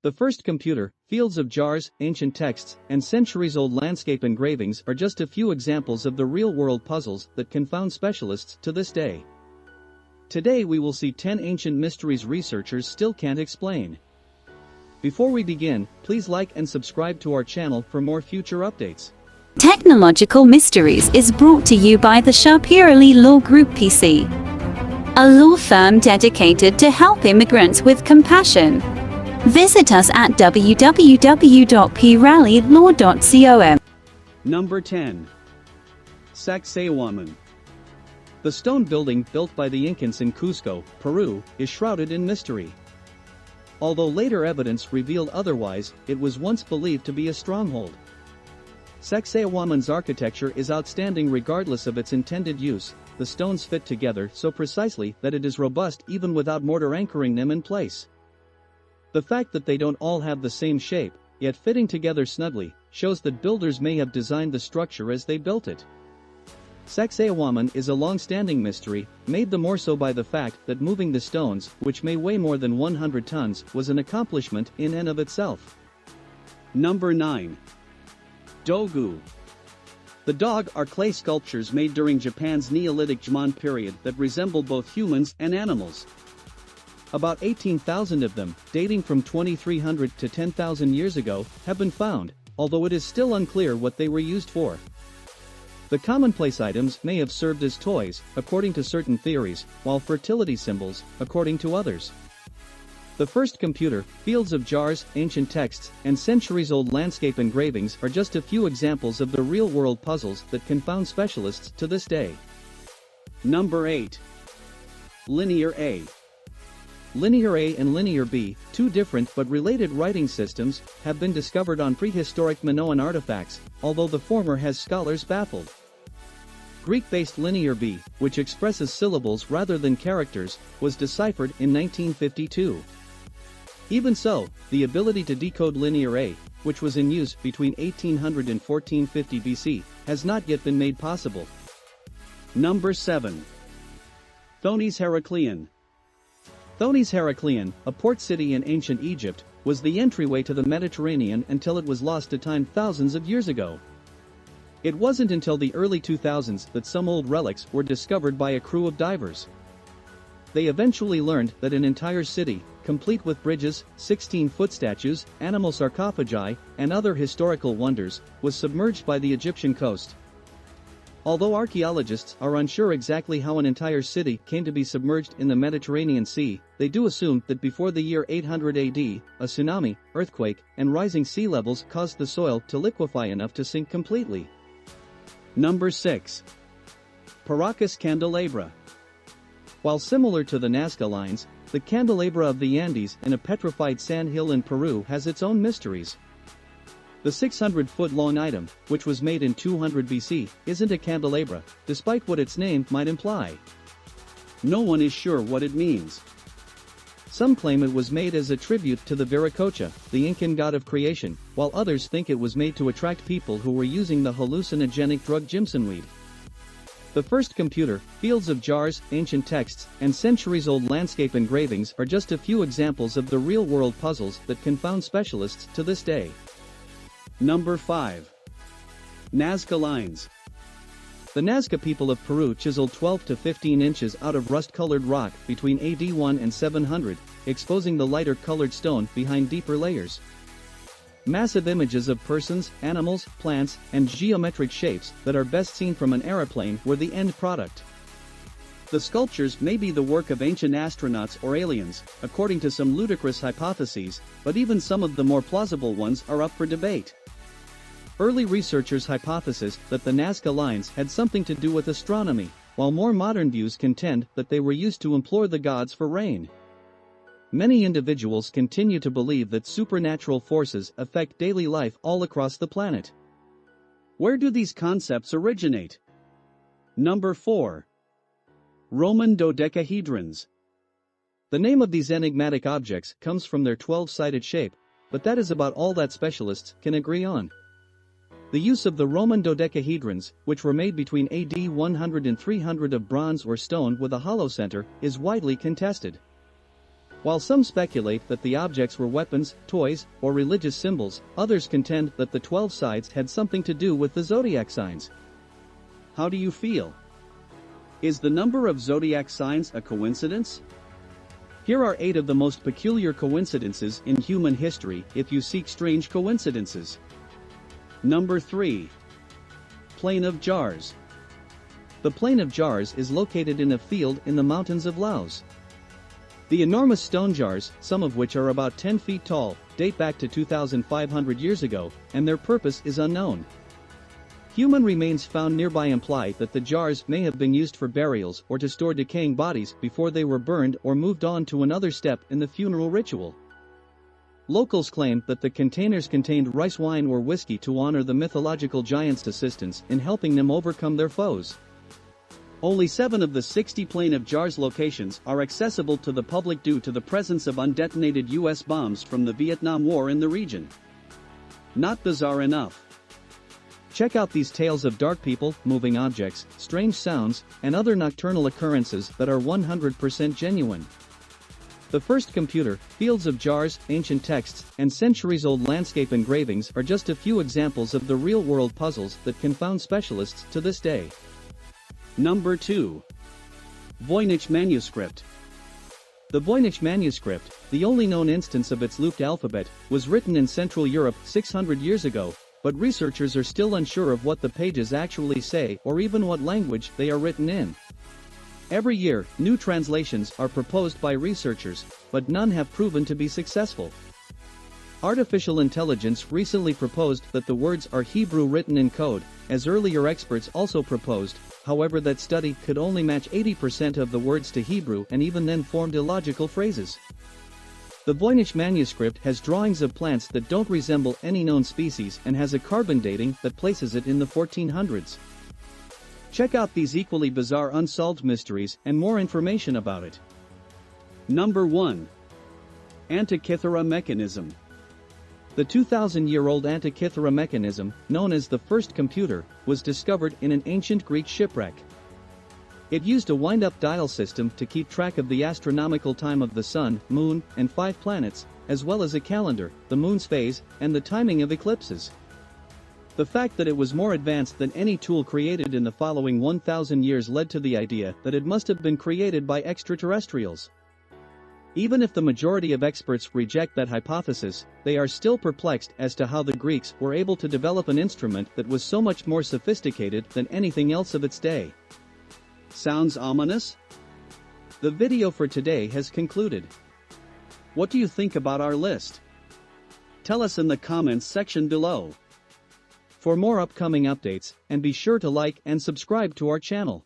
The first computer, fields of jars, ancient texts, and centuries-old landscape engravings are just a few examples of the real-world puzzles that confound specialists to this day. Today we will see 10 ancient mysteries researchers still can't explain. Before we begin, please like and subscribe to our channel for more future updates. Technological Mysteries is brought to you by the Shapiro-Lee Law Group PC, a law firm dedicated to help immigrants with compassion. Visit us at www.prallylaw.com. Number 10. Sacsayhuaman. The stone building built by the Incans in Cusco, Peru, is shrouded in mystery. Although later evidence revealed otherwise, it was once believed to be a stronghold. Sacsayhuaman's architecture is outstanding regardless of its intended use. The stones fit together so precisely that it is robust even without mortar anchoring them in place. The fact that they don't all have the same shape, yet fitting together snugly, shows that builders may have designed the structure as they built it. Sacsayhuaman is a long-standing mystery, made the more so by the fact that moving the stones, which may weigh more than 100 tons, was an accomplishment in and of itself. Number 9. Dogu. The dog are clay sculptures made during Japan's Neolithic Jomon period that resemble both humans and animals. About 18,000 of them, dating from 2300 to 10,000 years ago, have been found, although it is still unclear what they were used for. The commonplace items may have served as toys, according to certain theories, while fertility symbols, according to others. The first computer, fields of jars, ancient texts, and centuries-old landscape engravings are just a few examples of the real-world puzzles that confound specialists to this day. Number 8. Linear A. Linear A and Linear B, two different but related writing systems, have been discovered on prehistoric Minoan artifacts, although the former has scholars baffled. Greek-based Linear B, which expresses syllables rather than characters, was deciphered in 1952. Even so, the ability to decode Linear A, which was in use between 1800 and 1450 BC, has not yet been made possible. Number 7. Thonis-Heracleion. Thonis-Heracleion, a port city in ancient Egypt, was the entryway to the Mediterranean until it was lost to time thousands of years ago. It wasn't until the early 2000s that some old relics were discovered by a crew of divers. They eventually learned that an entire city, complete with bridges, 16-foot statues, animal sarcophagi, and other historical wonders, was submerged by the Egyptian coast. Although archaeologists are unsure exactly how an entire city came to be submerged in the Mediterranean Sea, they do assume that before the year 800 AD, a tsunami, earthquake, and rising sea levels caused the soil to liquefy enough to sink completely. Number 6. Paracas Candelabra. While similar to the Nazca Lines, the Candelabra of the Andes in a petrified sandhill in Peru has its own mysteries. The 600-foot-long item, which was made in 200 BC, isn't a candelabra, despite what its name might imply. No one is sure what it means. Some claim it was made as a tribute to the Viracocha, the Incan god of creation, while others think it was made to attract people who were using the hallucinogenic drug jimsonweed. The first computer, fields of jars, ancient texts, and centuries-old landscape engravings are just a few examples of the real-world puzzles that confound specialists to this day. Number 5. Nazca Lines. The Nazca people of Peru chiseled 12 to 15 inches out of rust-colored rock between AD 1 and 700, exposing the lighter-colored stone behind deeper layers. Massive images of persons, animals, plants, and geometric shapes that are best seen from an aeroplane were the end product. The sculptures may be the work of ancient astronauts or aliens, according to some ludicrous hypotheses, but even some of the more plausible ones are up for debate. Early researchers hypothesized that the Nazca Lines had something to do with astronomy, while more modern views contend that they were used to implore the gods for rain. Many individuals continue to believe that supernatural forces affect daily life all across the planet. Where do these concepts originate? Number 4. Roman Dodecahedrons. The name of these enigmatic objects comes from their 12-sided shape, but that is about all that specialists can agree on. The use of the Roman dodecahedrons, which were made between AD 100 and 300 of bronze or stone with a hollow center, is widely contested. While some speculate that the objects were weapons, toys, or religious symbols, others contend that the 12 sides had something to do with the zodiac signs. How do you feel? Is the number of zodiac signs a coincidence? Here are 8 of the most peculiar coincidences in human history if you seek strange coincidences. Number 3. Plain of Jars. The Plain of Jars is located in a field in the mountains of Laos. The enormous stone jars, some of which are about 10 feet tall, date back to 2,500 years ago, and their purpose is unknown. Human remains found nearby imply that the jars may have been used for burials or to store decaying bodies before they were burned or moved on to another step in the funeral ritual. Locals claim that the containers contained rice wine or whiskey to honor the mythological giants' assistance in helping them overcome their foes. Only 7 of the 60 Plain of Jars locations are accessible to the public due to the presence of undetonated U.S. bombs from the Vietnam War in the region. Not bizarre enough. Check out these tales of dark people, moving objects, strange sounds, and other nocturnal occurrences that are 100% genuine. The first computer, fields of jars, ancient texts, and centuries-old landscape engravings are just a few examples of the real-world puzzles that confound specialists to this day. Number 2. Voynich Manuscript. The Voynich manuscript, the only known instance of its looped alphabet, was written in Central Europe 600 years ago, but researchers are still unsure of what the pages actually say or even what language they are written in. Every year, new translations are proposed by researchers, but none have proven to be successful. Artificial intelligence recently proposed that the words are Hebrew written in code, as earlier experts also proposed, however that study could only match 80% of the words to Hebrew and even then formed illogical phrases. The Voynich manuscript has drawings of plants that don't resemble any known species and has a carbon dating that places it in the 1400s. Check out these equally bizarre unsolved mysteries and more information about it. Number 1. Antikythera mechanism. The 2,000-year-old Antikythera mechanism, known as the first computer, was discovered in an ancient Greek shipwreck. It used a wind-up dial system to keep track of the astronomical time of the Sun, Moon, and 5 planets, as well as a calendar, the Moon's phase, and the timing of eclipses. The fact that it was more advanced than any tool created in the following 1,000 years led to the idea that it must have been created by extraterrestrials. Even if the majority of experts reject that hypothesis, they are still perplexed as to how the Greeks were able to develop an instrument that was so much more sophisticated than anything else of its day. Sounds ominous? The video for today has concluded. What do you think about our list? Tell us in the comments section below. For more upcoming updates, and be sure to like and subscribe to our channel.